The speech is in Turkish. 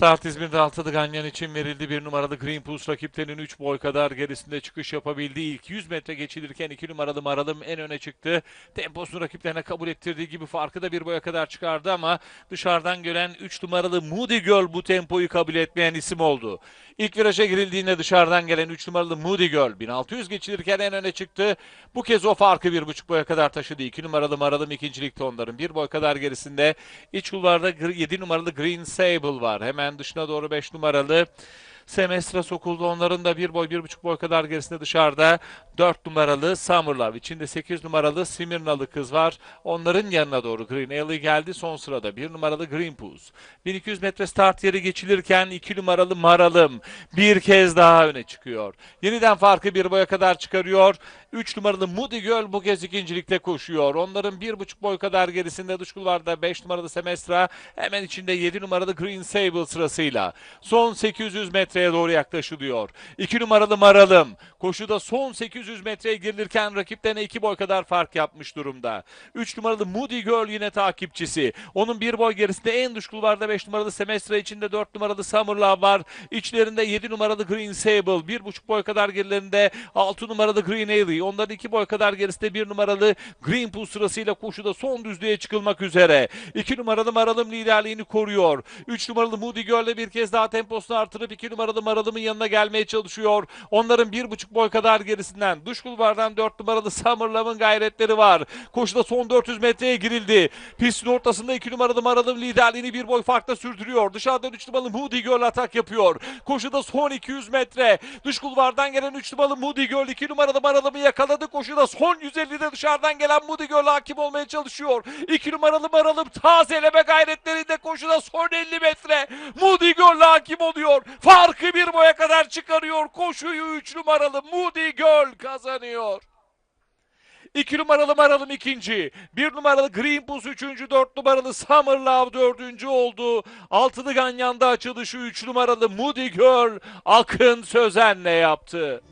Start İzmir'de Altılı Ganyan için verildi. 1 numaralı Green Pulse rakiplerinin 3 boy kadar gerisinde çıkış yapabildi. İlk 100 metre geçilirken 2 numaralı Maralım en öne çıktı. Temposunu rakiplerine kabul ettirdiği gibi farkı da 1 boya kadar çıkardı ama dışarıdan gelen 3 numaralı Moody Girl bu tempoyu kabul etmeyen isim oldu. İlk viraja girildiğinde dışarıdan gelen 3 numaralı Moody Girl 1600 geçilirken en öne çıktı. Bu kez o farkı 1,5 boya kadar taşıdı. 2 numaralı Maralım ikincilikte onların 1 boy kadar gerisinde. İç kulvarda 7 numaralı Green Sable var. Hemen dışına doğru 5 numaralı Semestra sokuldu. Onların da 1 boy 1,5 boy kadar gerisinde dışarıda 4 numaralı Summer Love. İçinde 8 numaralı Simirnalı kız var. Onların yanına doğru Green Alley geldi. Son sırada 1 numaralı Green Pulse. 1200 metre start yeri geçilirken 2 numaralı Maralım bir kez daha öne çıkıyor. Yeniden farkı 1 boya kadar çıkarıyor. 3 numaralı Moody Girl bu kez ikincilikte koşuyor. Onların 1,5 boy kadar gerisinde dış kulvarda 5 numaralı Semestra, hemen içinde 7 numaralı Green Sable sırasıyla. Son 800 metreye doğru yaklaşılıyor. 2 numaralı Maralım koşuda son 800 metreye girilirken rakiplerine 2 boy kadar fark yapmış durumda. 3 numaralı Moody Girl yine takipçisi. Onun 1 boy gerisinde en dış kulvarda 5 numaralı Semestra, içinde 4 numaralı Summer Love var. İçlerinde 7 numaralı Green Sable, 1,5 boy kadar gerilerinde 6 numaralı Green Alley. Onların 2 boy kadar gerisinde 1 numaralı Green Pulse sırasıyla koşuda son düzlüğe çıkılmak üzere. 2 numaralı Maralım liderliğini koruyor. 3 numaralı Moody Girl'le bir kez daha temposunu artırıp 2 numaralı Maralım'ın yanına gelmeye çalışıyor. Onların 1,5 boy kadar gerisinden dış kulvardan 4 numaralı Summer Love'ın gayretleri var. Koşuda son 400 metreye girildi. Pistin ortasında 2 numaralı Maralım liderliğini 1 boy farkla sürdürüyor. Dışarıdan 3 numaralı Moody Girl atak yapıyor. Koşuda son 200 metre. Dış kulvardan gelen 3 numaralı Moody Girl 2 numaralı Maralım'ı yakaladı. Koşuda son 150'de dışarıdan gelen Moody Girl hakim olmaya çalışıyor. 2 numaralı Maralım tazeleme gayretlerinde koşuda son 50 metre. Moody Girl hakim oluyor. Farkı 1 boya kadar çıkarıyor. Koşuyu 3 numaralı Moody Girl kazanıyor. 2 numaralı Maralım ikinci. 1 numaralı Green Pulse üçüncü. 4 numaralı Summer Love dördüncü oldu. Altılı Ganyan'da açılışı 3 numaralı Moody Girl Akın Sözen'le yaptı.